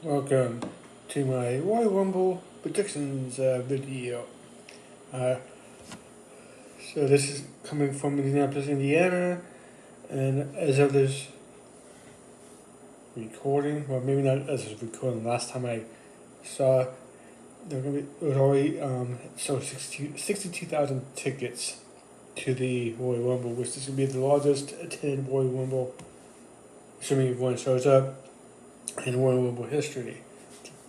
Welcome to my Royal Rumble predictions video. Uh, so this is coming from Indianapolis, Indiana, and as of this recording, well maybe not as of recording, last time I saw it was already sold 62,000 tickets to the Royal Rumble, which is going to be the largest attended Royal Rumble, assuming everyone shows up, in Royal Rumble history.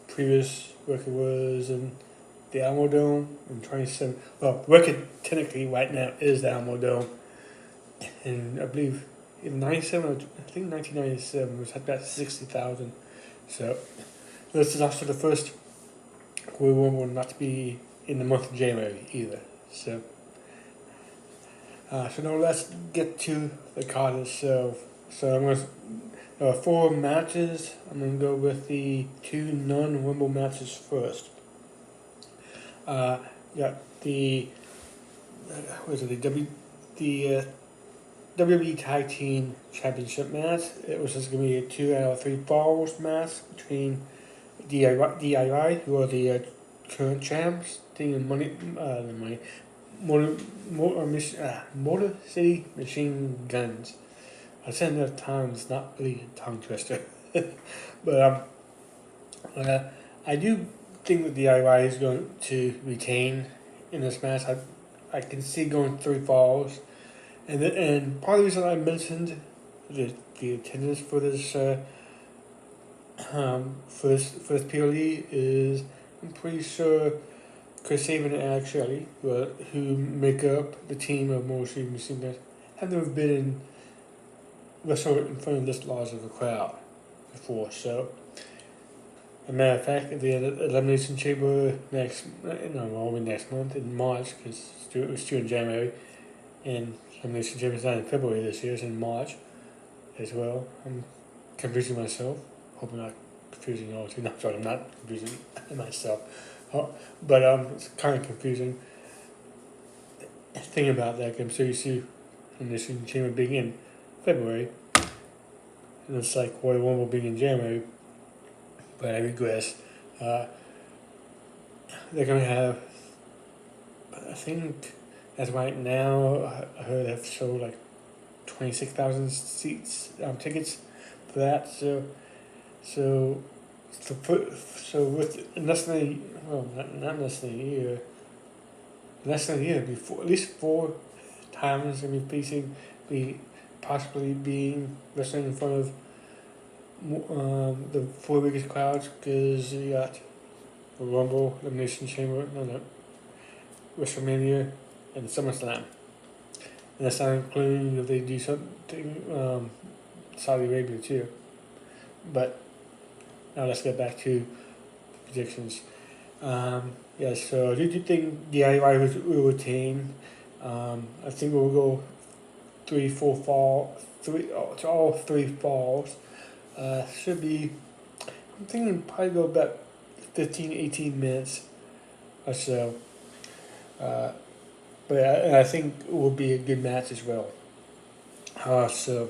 Previous record was in the Alamo Dome in 27. Well, record technically right now is the Alamo Dome, and I believe in 97, I think 1997 was about 60,000. So this is also the first Royal Rumble not to be in the month of January either. So now let's get to the card itself. So I'm going to 4 matches. I'm going to go with the 2 non-Rumble matches first. Got the the WWE Tag Team Championship match. It was just going to be a 2 out of 3 falls match between DIY, who are the current champs, taking Motor City Machine Guns. I said that times, not really a tongue twister. But I do think that DIY is going to retain in this match. I can see going 3 falls, and part of the reason I mentioned the attendance for this first PLE is I'm pretty sure Chris Sabin and Alex Shelley, who make up the team of Motor Machine Guns, have never been in wrestle in front of this large of a crowd before. So, as a matter of fact, at the Elimination Chamber next month in March, because it was due in January, and Elimination Chamber is not in February this year, it's in March as well. I'm confusing myself. Hope I'm not confusing you all too. No, sorry, I'm not confusing myself. But it's kind of confusing. Thing about that, I'm so used to Elimination Chamber being in February, and it's like Royal Rumble being in January, but I regress. They're going to have, I think, as right now, I heard they've sold like 26,000 tickets for that. So with less than not less than a year, before at least 4 times going to be possibly being wrestling in front of the 4 biggest crowds, because you got the Rumble, Elimination Chamber, WrestleMania, and SummerSlam. And that's not including if they do something Saudi Arabia too. But now let's get back to predictions. So I do think DIY will retain. I think we'll go all 3 falls. Should be, I'm thinking probably go about 15-18 minutes or so. But I think it will be a good match as well. So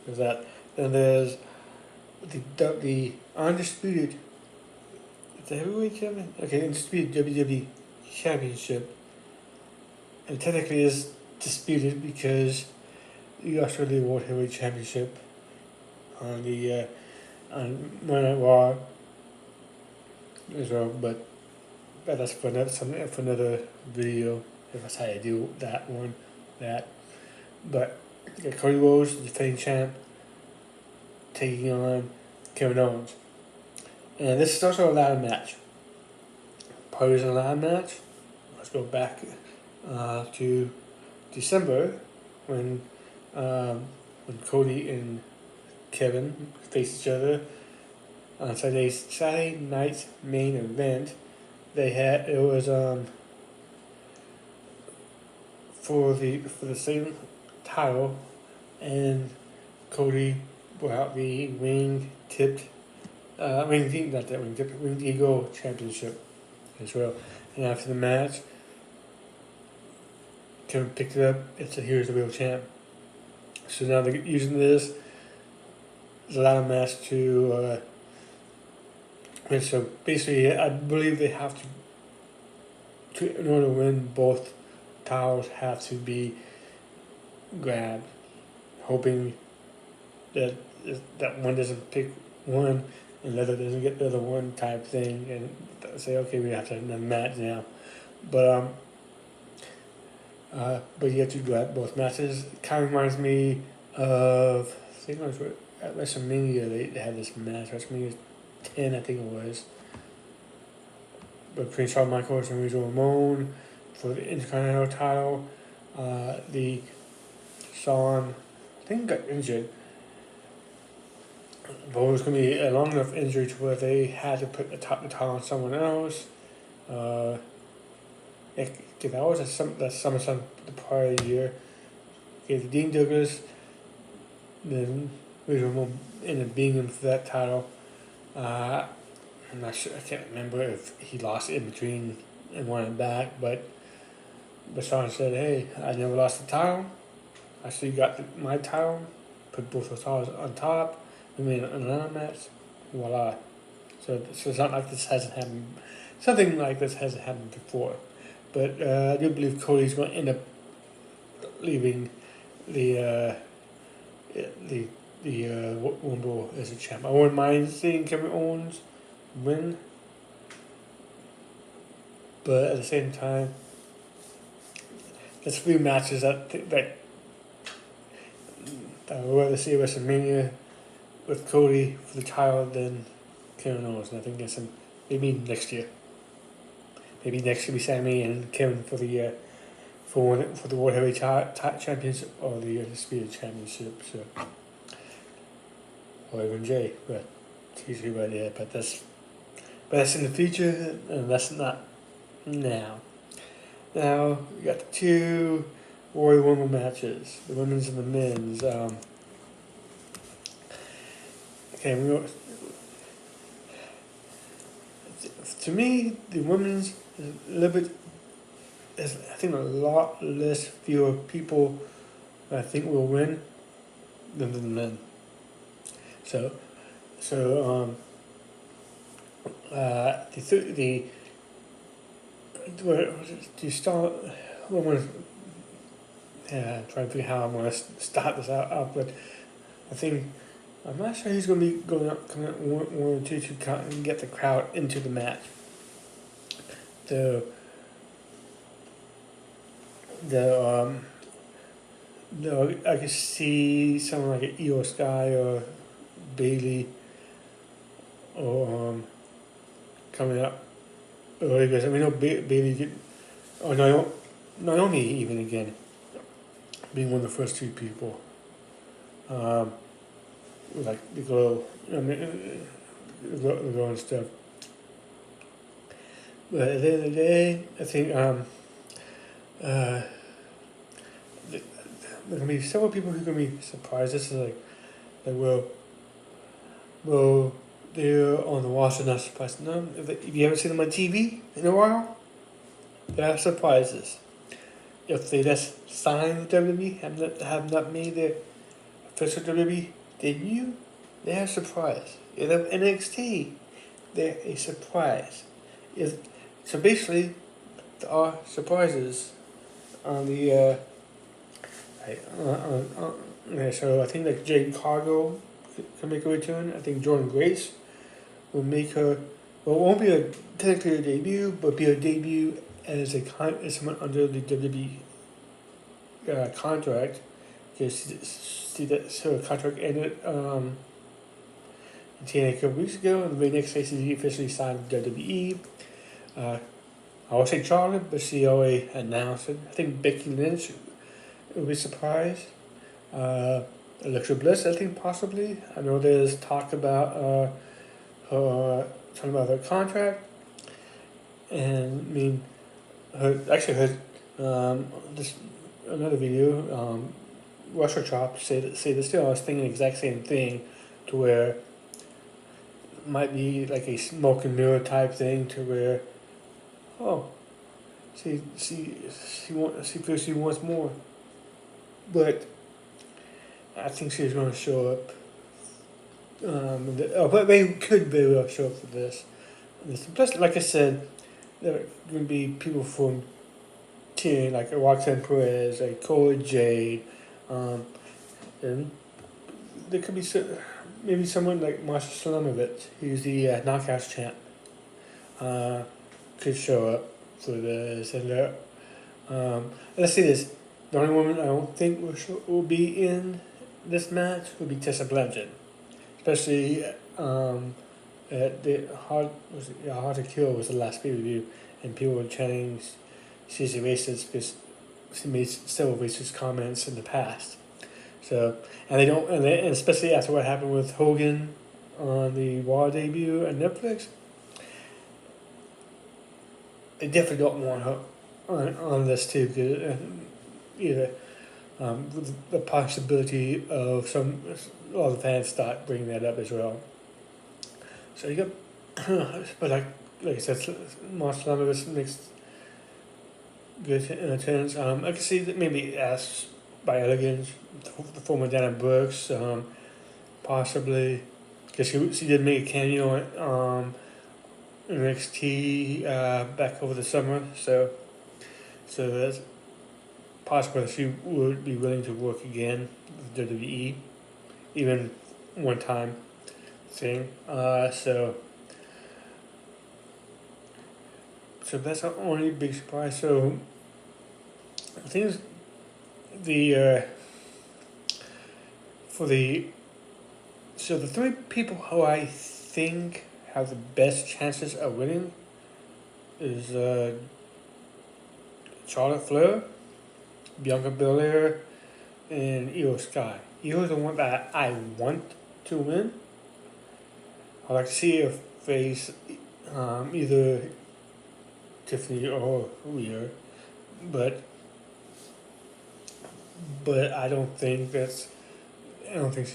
there's that. Then there's the undisputed, the heavyweight champion. Okay, undisputed WWE Championship. And technically is disputed because you also the World Heavyweight Championship on the on Monday Night Raw as well, but that's for another video if that's how you do that one. But you got Cody Rhodes, the defending champ, taking on Kevin Owens, and this is also a ladder match. Part of a ladder match. Let's go back to December when Cody and Kevin faced each other on Saturday night's main event. It was for the same title, and Cody brought out the winged eagle championship as well. And after the match, Kevin picked it up. Here's the real champ. So now they're using this as a ladder match to And so basically, I believe they have to in order to win, both towels have to be grabbed, hoping that that one doesn't pick one and the other doesn't get the other one type thing, and say, okay, we have to have a match now. But but you have to grab both matches. It kind of reminds me of, I think it was at WrestleMania they had this match. WrestleMania 10, I think it was, between Shawn Michaels and Razor Ramon for the Intercontinental title. The Shawn, I think, got injured, but it was going to be a long enough injury to where they had to put the title on someone else. That was that SummerSlam the prior year. Gave Dean Douglas, then Razor Ramon ended up being in for that title. I'm not sure. I can't remember if he lost it in between and won it back, but Shawn said, "Hey, I never lost the title. I still got my title. Put both those titles on top. We made an Atlanta match. Voila." So it's not like this hasn't happened. Something like this hasn't happened before, but I do believe Cody's going to end up leaving the Rumble as a champ. I wouldn't mind seeing Kevin Owens win, but at the same time, there's few matches that I would rather see WrestleMania with Cody for the title than Kevin Owens. And I think that's maybe next year. Maybe next year be Sammy and Kevin for the for the World Heavyweight Championship or the Undisputed Championship. So, or even Jay, but it's usually right there. But that's in the future, and that's not now. Now we got the two Royal Rumble matches, the women's and the men's. To me, the women's is a little bit. There's, I think, a lot fewer people I think will win than the men. So you start. I'm trying to figure how I'm going to start this out, but I think I'm not sure he's going to be coming up one or two to get the crowd into the match. I could see someone like an Io Sky or Bailey or coming up early, because I mean, Bailey or Naomi even again being one of the first two people. Like the girl, the girl and stuff. But at the end of the day, I think there are gonna be several people who are gonna be surprised. This is well, they're on the roster, not surprised. No, if you haven't seen them on TV in a while, there are surprises. If they just signed with WWE, have not made their official WWE debut, they're a surprise. In NXT, they're a surprise. So basically, there are surprises on the. So I think like Jade Cargill can make a return. I think Jordan Grace will make her. Well, it won't be technically a debut, but be a debut as someone under the WWE contract. Because her contract ended in TNA a couple weeks ago, and the very next day she officially signed with WWE. I would say Charlotte, but she already announced it. I think Becky Lynch will be surprised. Alexa Bliss, I think possibly. I know there's talk about her contract, and I mean, this another video. Russell Chop say the still I was thinking the exact same thing, to where it might be like a smoke and mirror type thing, to where she feels she wants more, but I think she's going to show up. But they could very well show up for this. plus, like I said, there are going to be people from TNA, like Roxanne Perez, like Cole Jade, um, and there could be maybe someone like Marsha Slamovich, who's the Knockouts champ, could show up for this. And let's see this. The only woman I don't think will be in this match will be Tessa Blanchard, especially at the Hard to Kill was the last pay per view, and people were chanting she's a racist because she made several racist comments in the past. So, and they don't, and especially after what happened with Hogan on the Raw debut on Netflix, they definitely don't want her on this too, because either with the possibility of a lot of fans start bringing that up as well. So you got, but like I said, Marcel Lamovich makes good in attendance. I can see that maybe asked by Elegance, the former Dana Brooks, possibly, because she did make a cameo in NXT back over the summer, so that's possible that she would be willing to work again with WWE, even one time thing. So that's the only big surprise. So I think the the three people who I think have the best chances of winning is Charlotte Flair, Bianca Belair, and Io Sky. Io is the one that I want to win. I'd like to see her face either Tiffany or Rhea, but I don't think she's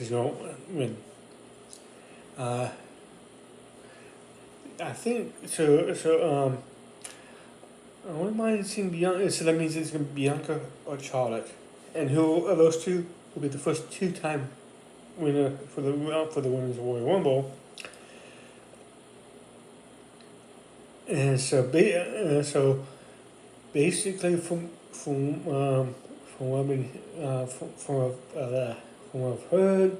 going to win. I think so. I wouldn't mind seeing Bianca. So that means it's going to be Bianca or Charlotte, and who of those two will be the first two-time winner for the Women's Royal Rumble. And so basically, from what I've heard,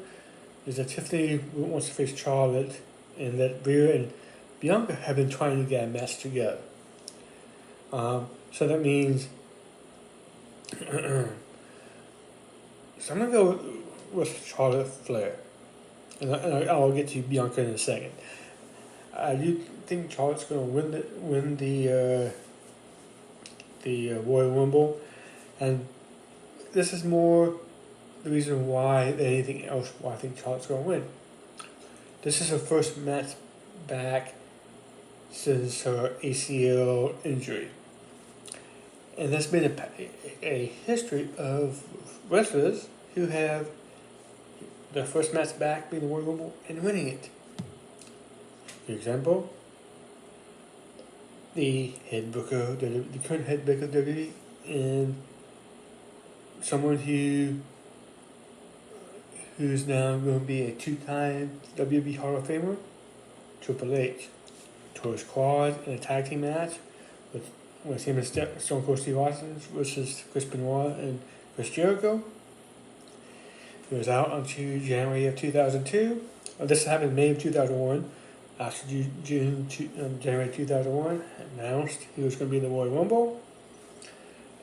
is that Tiffany wants to face Charlotte, and that Rhea and Bianca have been trying to get a match together. So that means, so I'm gonna go with Charlotte Flair, and I'll get to Bianca in a second. I do think Charlotte's gonna win the Royal Rumble, and this is more the reason why than anything else why I think Charlotte's gonna win. This is her first match back since her ACL injury. And there's been a history of wrestlers who have their first match back being the Royal Rumble and winning it. For example, the current head booker of WWE, and someone who's now going to be a two-time WWE Hall of Famer, Triple H, tore his quad in a tag team match with him and Stone Cold Steve Austin versus Chris Benoit and Chris Jericho. He was out until January of 2002. This happened in May of 2001. After January 2001, announced he was going to be in the Royal Rumble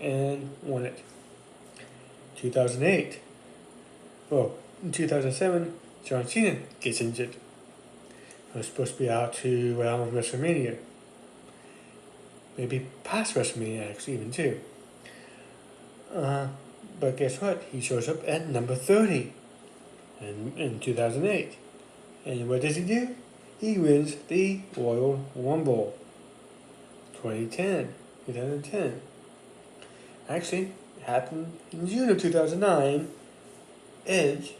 and won it. 2008. Well, in 2007, John Cena gets injured. He was supposed to be out to WrestleMania. Maybe past WrestleMania, actually, even too. But guess what? He shows up at number 30 in 2008. And what does he do? He wins the Royal Rumble 2010. Actually, it happened in June of 2009. Edge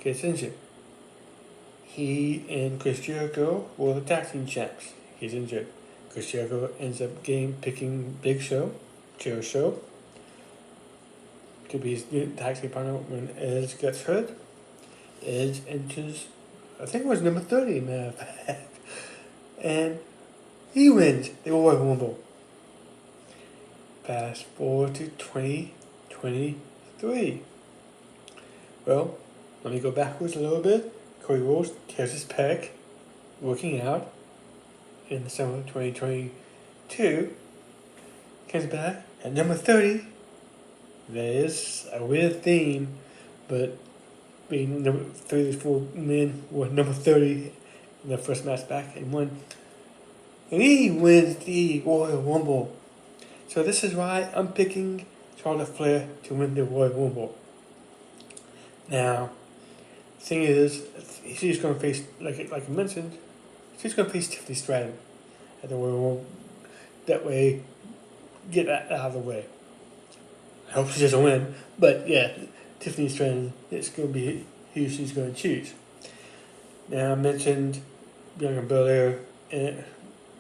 gets injured. He and Chris Jericho were the tag team champs. He's injured. Chris Jericho ends up picking Big Show, Chair Show, to be his new tag team partner when Edge gets hurt. Edge enters, I think it was number 30, matter of fact. and he wins the Royal Rumble. Fast forward to 2023. Well, let me go backwards a little bit. Cody Rhodes tears his pec working out in the summer of 2022. Comes back at number 30. There is a weird theme, but being number 34 men were number 30 in their first match back and won. And he wins the Royal Rumble. So this is why I'm picking Charlotte Flair to win the Royal Rumble. Now, the thing is, she's going to face, like I mentioned, she's going to face Tiffany Stratton at the Royal Rumble. That way, get that out of the way. I hope she doesn't win, but yeah, Tiffany Stratton is going to be who she's going to choose. Now, I mentioned Bianca Belair and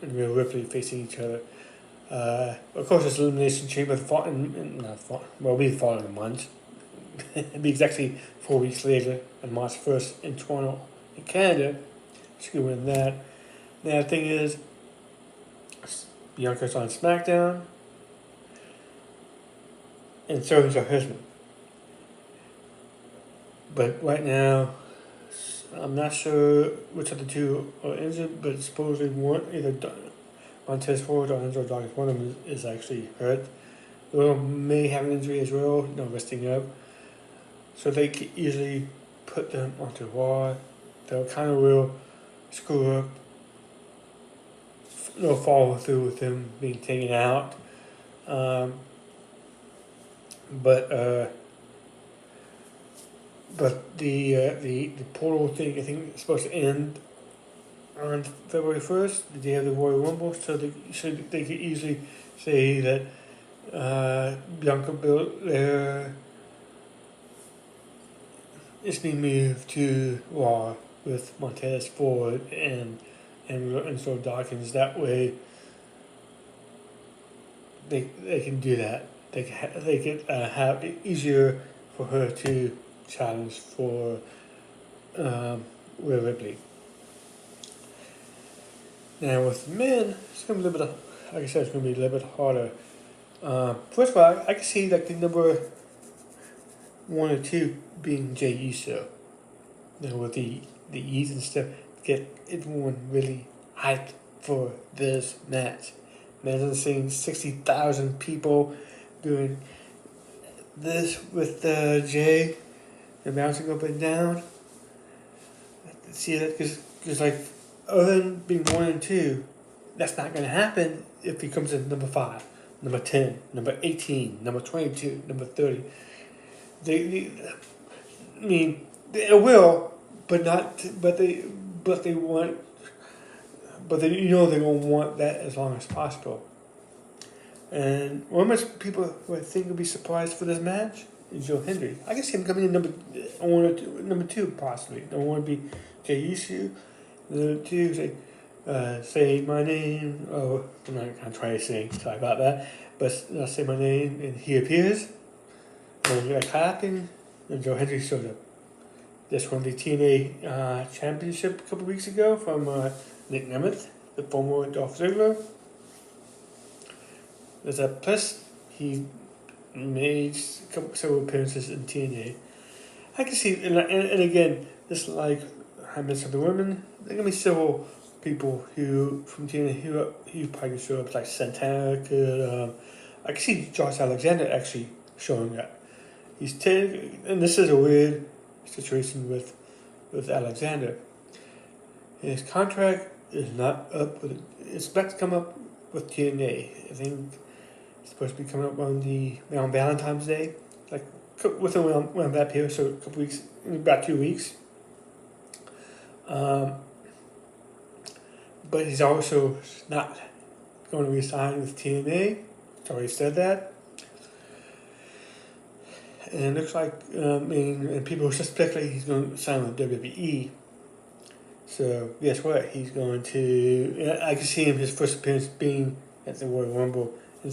Rhea Ripley facing each other. Of course, this Elimination Chamber we fought in a month. It'll be exactly 4 weeks later, on March 1st in Toronto, in Canada. She could win that. Now, the thing is, Bianca's on SmackDown, and so is her husband. But right now, I'm not sure which of the two are injured, but supposedly one, either Montez Ford or Enzo Dawkins, one of them is actually hurt. Will may have an injury as well, resting up. So they could easily put them onto Raw. They'll kind of will screw up. No follow through with them being taken out. But the portal thing, I think it's supposed to end on February 1st, the day of the Royal Rumble, so they could easily say that Bianca Belair is being moved to Raw with Montez Ford and so Dawkins. That way, they can do that. They can have it easier for her to challenge for Rhea Ripley. Now with men, it's going to be a little bit, like I said, it's going to be a little bit harder. First of all, I can see like the number 1 or 2 being Jey Uso. With the ease and stuff, get everyone really hyped for this match. Imagine seeing 60,000 people doing this with Jey and bouncing up and down. See that? Because like, other than being 1 and 2, that's not going to happen if he comes in number 5, number 10, number 18, number 22, number 30. It will, but they want, they're going to want that as long as possible. And one much people would think would be surprised for this match is Joe Hendry. I can see him coming in number 2 possibly. I want to be Jey Uso. The 2 say my name. Oh, I'm not gonna try to sing. Sorry about that. But I'll say my name, and he appears. And you're clapping, and Joe Hendry showed up. This won the TNA Championship a couple weeks ago from Nick Nemeth, the former Dolph Ziggler. There's a plus. He made several appearances in TNA. I can see, and again, just like I mentioned the women, there are gonna be several people who from TNA who probably show up, like Santana could. I can see Josh Alexander actually showing up. He's 10, and this is a weird situation with Alexander. His contract is not up with. It's about to come up with TNA. I think it's supposed to be coming up around Valentine's Day, like within around that period. So a couple weeks, about 2 weeks. But he's also not going to resign with TNA. He's already said that. And it looks like, and people speculate he's going to sign with WWE. So guess what? He's going to. I can see him his first appearance being at the Royal Rumble, and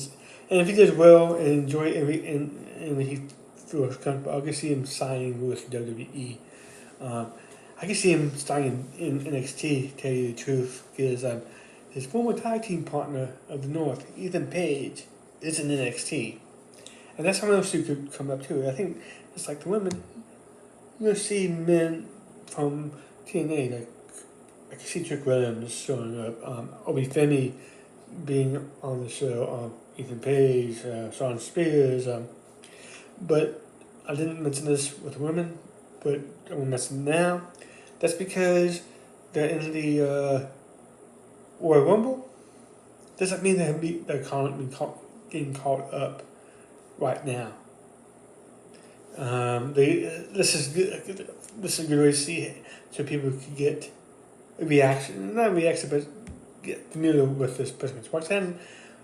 if he does well and enjoy it, and he feels comfortable, I can see him signing with WWE. I can see him starting in NXT, to tell you the truth, because his former tag team partner of the North, Ethan Page, is in NXT. And that's how else you could come up too. I think it's like the women, you see men from TNA, like I can see Trick Williams showing up, Obi Femi being on the show, Ethan Page, Shawn Spears, but I didn't mention this with the women, but I will mention now. That's because they're in the Royal Rumble. Doesn't mean they're getting caught up right now. This is good. This is a good way to see it, so people can get a reaction, not a reaction, but get familiar with this person. Roxanne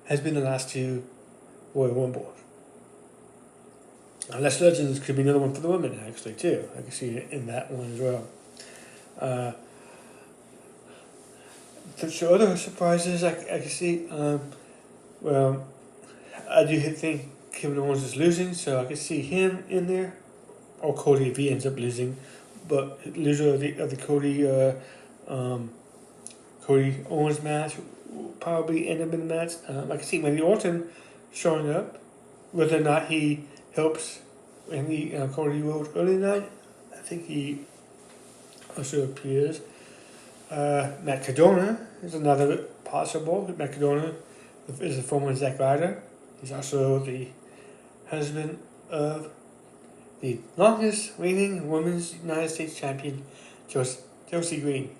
has been the last two Royal Rumbles. Unless Legends could be another one for the women, actually, too. I can see it in that one as well. So other surprises I can see, well, I do think Kevin Owens is losing, so I can see him in there, or Cody if he ends up losing. But loser of the Cody Owens match will probably end up in the match. I can see Randy Orton showing up, whether or not he helps Randy Cody Rhodes early night. I think he also appears. Matt Cardona is another possible. Matt Cardona is a former Zack Ryder. He's also the husband of the longest reigning women's United States champion, Chelsea Green.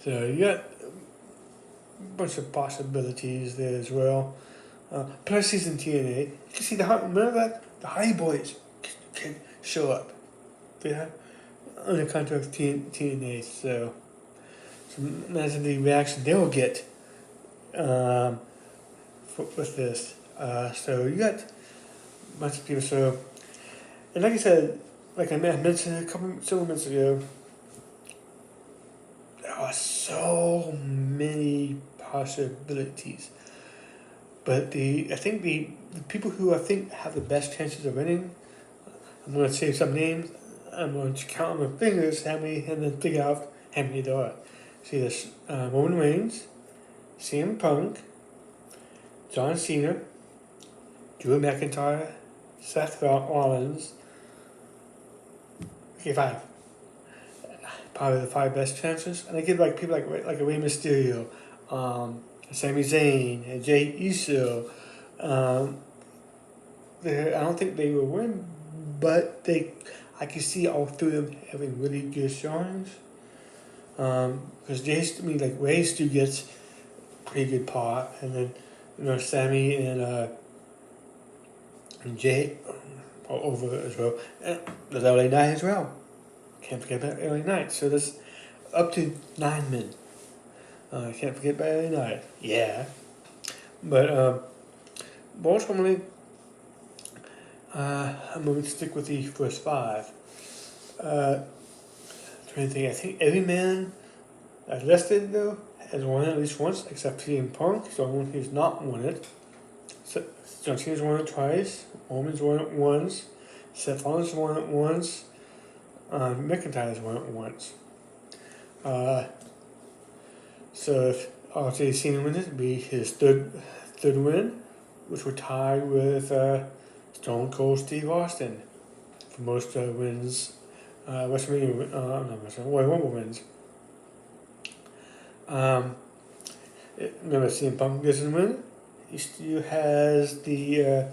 So you got a bunch of possibilities there as well. Plus he's in TNA. You can see remember that? The Hardy Boys can show up. Yeah, on the contract of TNA, so imagine the reaction they will get with this. So you got a bunch of people. So, and like I said, like I mentioned several minutes ago, there are so many possibilities. But I think the people who I think have the best chances of winning, I'm going to say some names. I'm going to count on my fingers and then figure out how many there are. See this: Roman Reigns, CM Punk, John Cena, Drew McIntyre, Seth Rollins. Okay, 5. Probably the 5 best chances. And I give like people like a Rey Mysterio, Sami Zayn, and Jey Uso. I don't think they will win, but I can see all 3 of them having really good showings. Because Rey still gets pretty good pop, and then Sami and Jay are over as well. And there's LA Knight as well. Can't forget about LA Knight. So there's up to 9 men. Can't forget about LA Knight. Yeah. But ultimately, I'm going to stick with the first 5. I think every man that's listed, though, has won it at least once, except CM Punk. So one who's not won it. So John Cena's won it twice. Roman's won it once. Seth Rollins won it once. McIntyre's won it once. So if RJ Cena wins it, it'd be his third win, which would tie with Stone Cold Steve Austin for most wins. Royal Rumble wins. Remember, CM Punk doesn't win. He still has the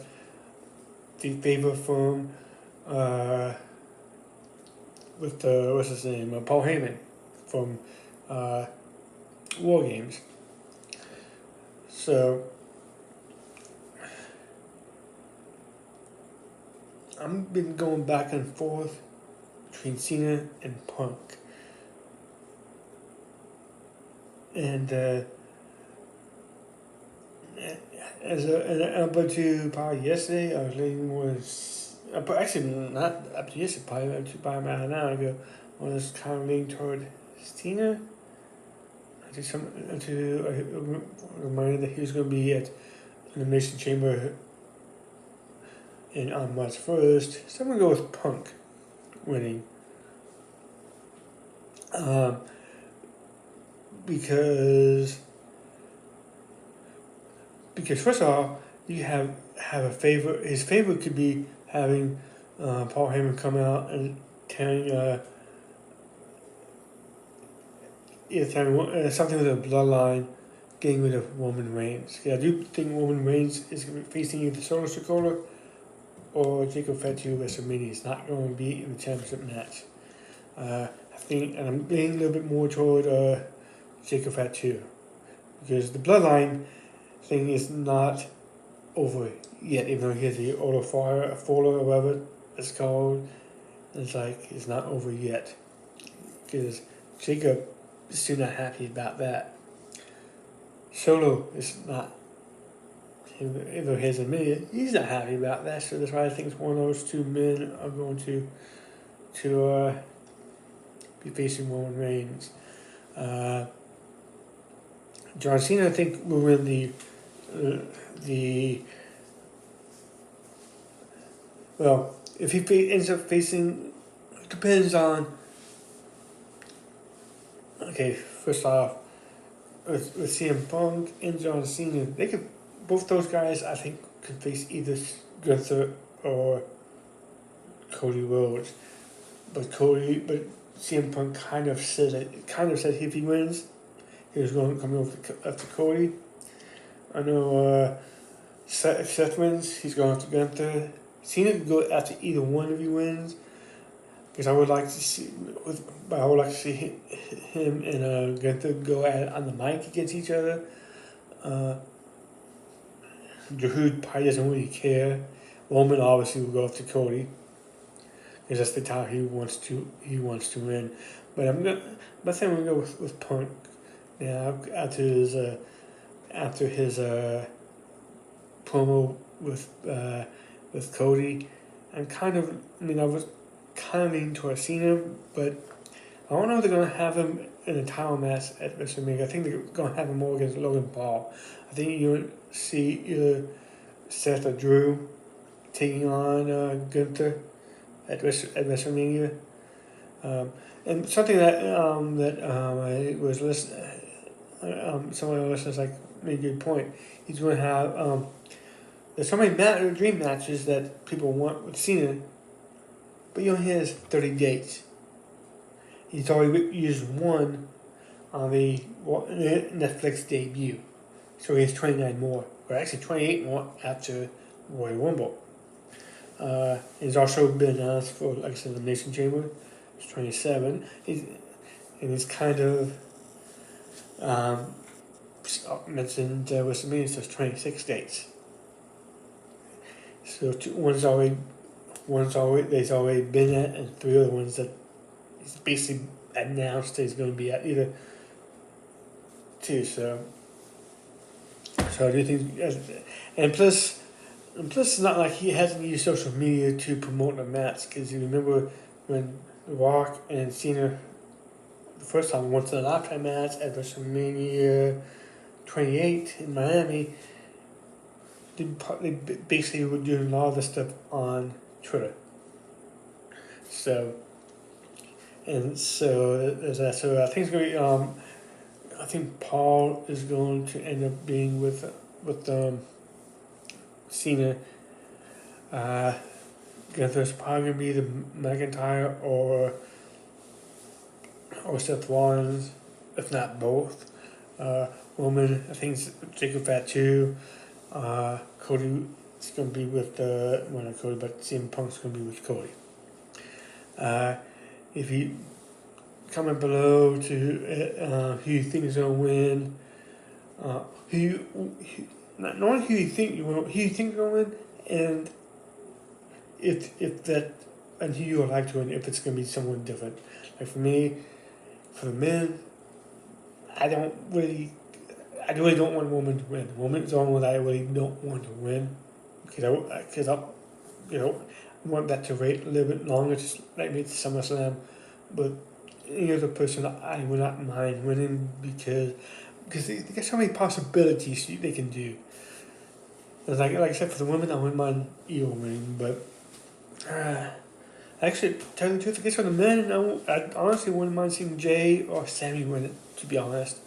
favor from with what's his name, Paul Heyman from War Games. So I've been going back and forth between Cena and Punk. And up to probably yesterday, I was leaning more, actually not up to yesterday, probably up to about an hour ago, I was kind of leaning toward Cena. To a reminder that he was going to be at Elimination Chamber on March 1st. So I'm going to go with Punk winning. um, because first of all, you have a favorite. His favorite could be having Paul Heyman come out and telling something with a bloodline, getting rid of Roman Reigns. I do think Roman Reigns is facing either Solo Sikoa or Jacob Fatu at WrestleMania. He's not going to be in the championship match. I think, and I'm leaning a little bit more toward Jacob Fatu, because the bloodline thing is not over yet, even though he has the Order Fowler or whatever it's called. It's like, it's not over yet, because Jacob is still not happy about that. Solo is not, even though he has admitted he's not happy about that, so that's why I think one of those two men are going to be facing Roman Reigns. John Cena, I think, will win well, if he ends up facing, it depends on, okay, first off, with CM Punk and John Cena, they could, both those guys, I think, could face either Gunther or Cody Rhodes. But CM Punk kind of said if he wins, he was going to come over after Cody. I know if Seth wins, he's going after Gunther. Cena could go after either one of you wins, because I would like to see him and Gunther go at it on the mic against each other. Drew probably doesn't really care. Roman obviously will go after Cody, because that's the time he wants to win. But I think I'm gonna go with Punk. Yeah, after his promo with Cody, I was kind of leaning towards Cena, but I don't know if they're gonna have him in a title match at WrestleMania. I think they're gonna have him more against Logan Paul. I think you'll see either Seth or Drew taking on Gunther at WrestleMania. And something that I was listening, some of the listeners made a good point. He's going to have there's so many dream matches that people want with Cena, but he only has 30 dates. He's already used one on the Netflix debut, so he has 29 more, or actually 28 more after Royal Rumble. He's also been announced for, like I said, Elimination Chamber. It's 27. He's kind of mentioned WrestleMania, so it's 26 dates. So there's already been at, and 3 other ones that he's basically announced that he's going to be at either too. So I do think, and plus it's not like he hasn't used social media to promote the match, because you remember when The Rock and Cena, the first time, went to the lifetime match at WrestleMania 28 in Miami, they basically were doing a lot of this stuff on Twitter. So there's that. So I think it's going to be, I think Paul is going to end up being with Cena. Gunther's probably going to be the McIntyre or Seth Rollins, if not both. Roman, I think it's Jacob Fatu. Cody is going to be with not Cody, but CM Punk's going to be with Cody. If you comment below to who you think is going to win, not only who you think you're going to win, and if that, and who you would like to win, if it's going to be someone different. Like for me, for the men, I really don't want Roman to win. Roman's the only one that I really don't want to win, because I want that to wait a little bit longer, just like me to SummerSlam. But any other person, I would not mind winning, because they got so many possibilities they can do. Like I said, for the women, I wouldn't mind Io winning, but I Actually, tell you the truth, I guess for the men, I honestly wouldn't mind seeing Jay or Sammy win it, to be honest.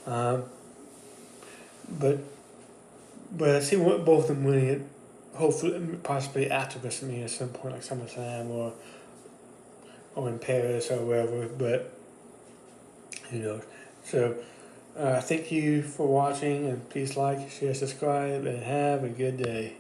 Um, but I see both of them winning it, hopefully, possibly after WrestleMania at some point, like SummerSlam or in Paris or wherever, but who knows. So, thank you for watching, and please like, share, subscribe, and have a good day.